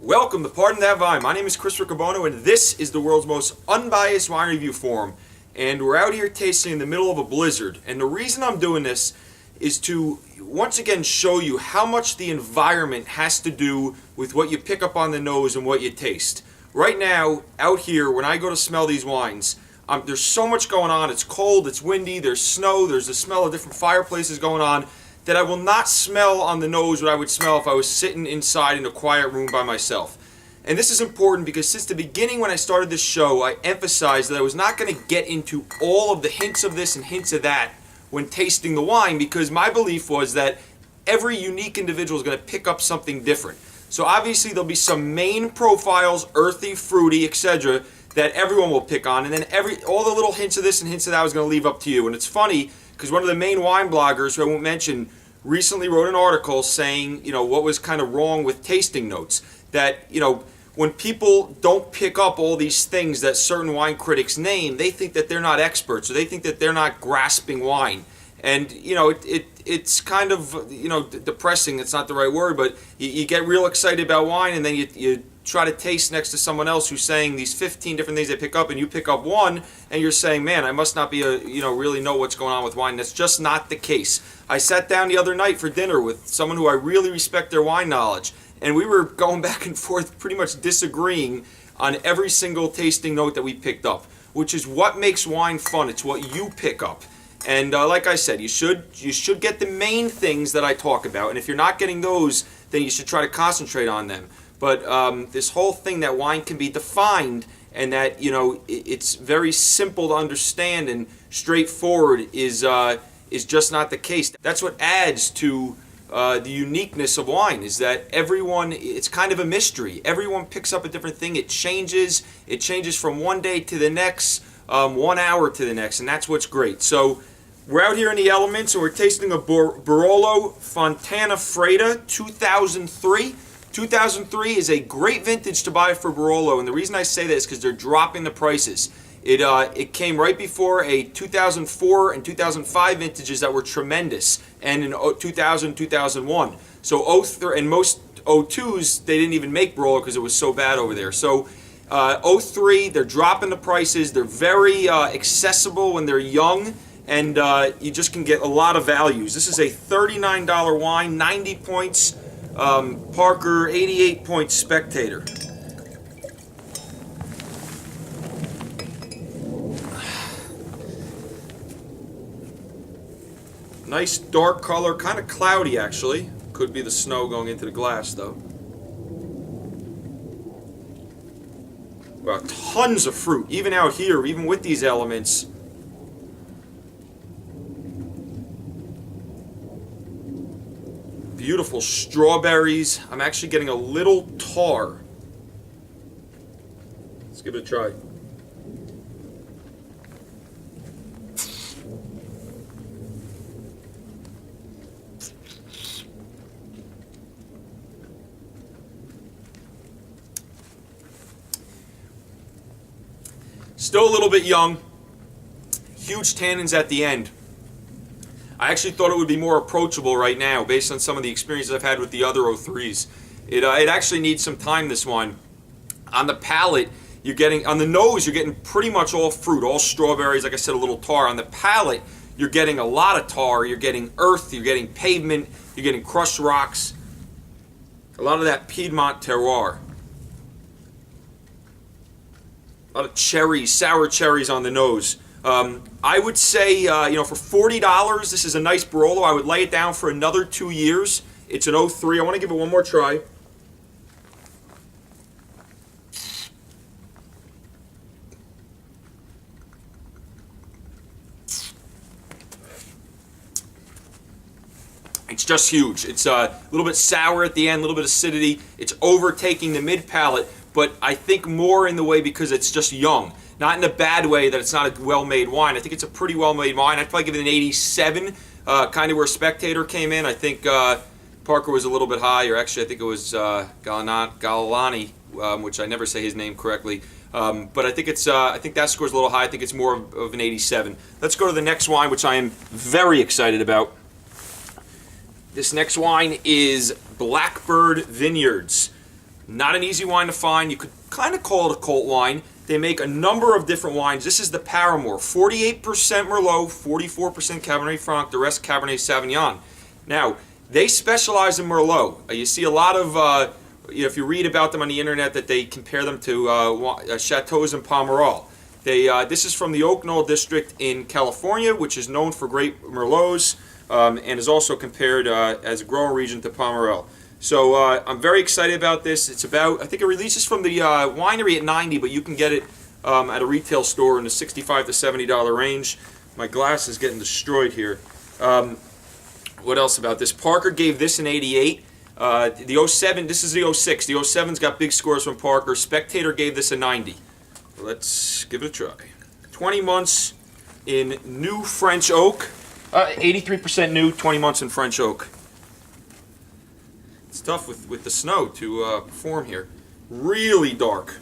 Welcome to Pardon That Vine. My name is Chris Riccobono, and this is the world's most unbiased wine review forum. And we're out here tasting in the middle of a blizzard. And the reason I'm doing this is to once again show you how much the environment has to do with what you pick up on the nose and what you taste. Right now, out here, when I go to smell these wines, there's so much going on. It's cold, it's windy, there's snow, there's the smell of different fireplaces going on, that I will not smell on the nose what I would smell if I was sitting inside in a quiet room by myself. And this is important because since the beginning when I started this show, I emphasized that I was not going to get into all of the hints of this and hints of that when tasting the wine, because my belief was that every unique individual is going to pick up something different. So obviously there'll be some main profiles, earthy, fruity, etc., that everyone will pick on, and then all the little hints of this and hints of that I was going to leave up to you. And it's funny because one of the main wine bloggers, who I won't mention, recently wrote an article saying, what was kind of wrong with tasting notes. That, when people don't pick up all these things that certain wine critics name, they think that they're not experts, or they think that they're not grasping wine. And, it's kind of, depressing, it's not the right word, but you get real excited about wine, and then you try to taste next to someone else who's saying these 15 different things they pick up, and you pick up one, and you're saying, man, I must not be really know what's going on with wine. That's just not the case. I sat down the other night for dinner with someone who I really respect their wine knowledge, and we were going back and forth pretty much disagreeing on every single tasting note that we picked up, which is what makes wine fun. It's what you pick up. And like I said, you should get the main things that I talk about, and if you're not getting those, then you should try to concentrate on them. But this whole thing that wine can be defined and that it's very simple to understand and straightforward is just not the case. That's what adds to the uniqueness of wine, is that it's kind of a mystery. Everyone picks up a different thing. It changes from one day to the next, 1 hour to the next, and that's what's great. So we're out here in the elements, and we're tasting a Barolo Fontana Freda 2003. 2003 is a great vintage to buy for Barolo, and the reason I say that is because they're dropping the prices. It came right before a 2004 and 2005 vintages that were tremendous, and in 2000, 2001. So 03, and most 02s, they didn't even make Barolo because it was so bad over there. So 03, they're dropping the prices. They're very accessible when they're young, and you just can get a lot of values. This is a $39 wine, 90 points. Parker, 88 points Spectator. Nice dark color, kind of cloudy actually. Could be the snow going into the glass though. Wow, tons of fruit, even out here, even with these elements. Beautiful strawberries. I'm actually getting a little tar. Let's give it a try. Still a little bit young. Huge tannins at the end. I actually thought it would be more approachable right now based on some of the experiences I've had with the other 03s. It actually needs some time, this one. On the palate, on the nose, you're getting pretty much all fruit, all strawberries, like I said, a little tar. On the palate, you're getting a lot of tar, you're getting earth, you're getting pavement, you're getting crushed rocks. A lot of that Piedmont terroir. A lot of cherries, sour cherries on the nose. I would say, for $40, this is a nice Barolo. I would lay it down for another 2 years. It's an 03. I want to give it one more try. It's just huge. It's a little bit sour at the end, a little bit of acidity. It's overtaking the mid palate, but I think more in the way because it's just young. Not in a bad way that it's not a well-made wine. I think it's a pretty well-made wine. I'd probably give it an 87, kind of where Spectator came in. I think Parker was a little bit higher. Actually, I think it was Galani, which I never say his name correctly. But I think that score's a little high. I think it's more of an 87. Let's go to the next wine, which I am very excited about. This next wine is Blackbird Vineyards. Not an easy wine to find. You could kind of call it a cult wine. They make a number of different wines. This is the Paramore, 48% Merlot, 44% Cabernet Franc, the rest Cabernet Sauvignon. Now, they specialize in Merlot. You see a lot of, if you read about them on the internet, that they compare them to chateaus in Pomerol. This is from the Oak Knoll district in California, which is known for great Merlots, and is also compared as a growing region to Pomerol. So I'm very excited about this. It's about, I think it releases from the winery at $90, but you can get it at a retail store in the $65 to $70 range. My glass is getting destroyed here. What else about this? Parker gave this an 88. The 07, this is the 06. The 07's got big scores from Parker. Spectator gave this a 90. Let's give it a try. 20 months in new French oak. 83% new, 20 months in French oak. It's tough with the snow to perform here. Really dark.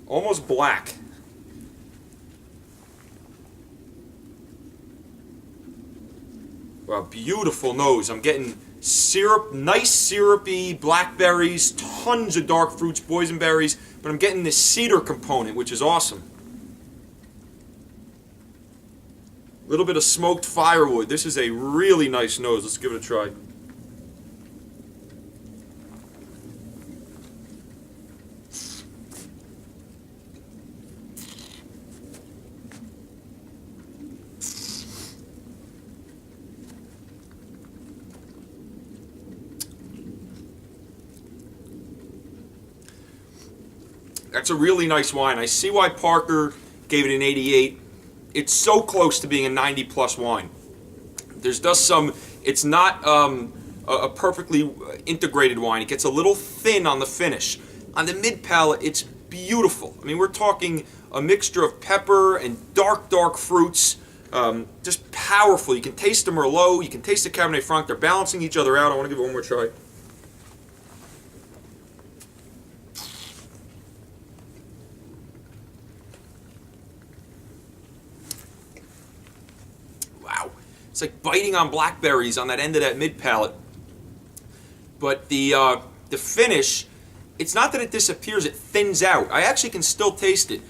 Almost black. Wow, beautiful nose. I'm getting syrup, nice syrupy blackberries, tons of dark fruits, boysenberries, but I'm getting this cedar component, which is awesome. A little bit of smoked firewood. This is a really nice nose. Let's give it a try. That's a really nice wine. I see why Parker gave it an 88. It's so close to being a 90 plus wine. There's just some, it's not a perfectly integrated wine. It gets a little thin on the finish. On the mid palate, it's beautiful. I mean, we're talking a mixture of pepper and dark fruits. Just powerful. You can taste the Merlot, you can taste the Cabernet Franc. They're balancing each other out. I want to give it one more try. It's like biting on blackberries on that end of that mid palate. But the finish, it's not that it disappears; it thins out. I actually can still taste it.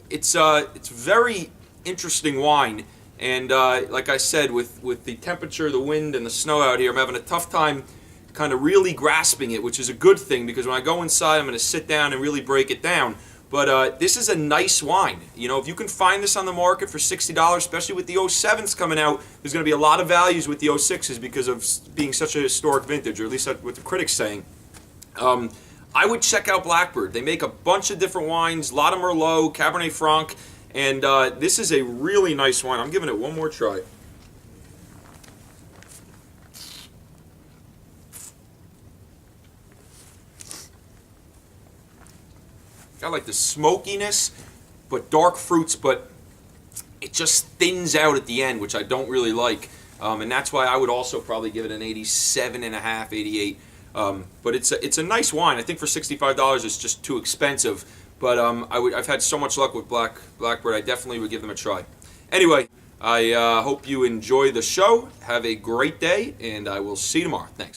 It's very interesting wine, and like I said, with the temperature, the wind, and the snow out here, I'm having a tough time kind of really grasping it, which is a good thing because when I go inside, I'm going to sit down and really break it down. But this is a nice wine. You know, if you can find this on the market for $60, especially with the 07s coming out, there's going to be a lot of values with the 06s because of being such a historic vintage, or at least that's what the critics saying. I would check out Blackbird. They make a bunch of different wines, a lot of Merlot, Cabernet Franc, and this is a really nice wine. I'm giving it one more try. Got like the smokiness, but dark fruits, but it just thins out at the end, which I don't really like. And that's why I would also probably give it an 87.5, 88. But it's a nice wine. I think for $65 it's just too expensive. But I've had so much luck with Blackbird, I definitely would give them a try. Anyway, I hope you enjoy the show. Have a great day, and I will see you tomorrow. Thanks.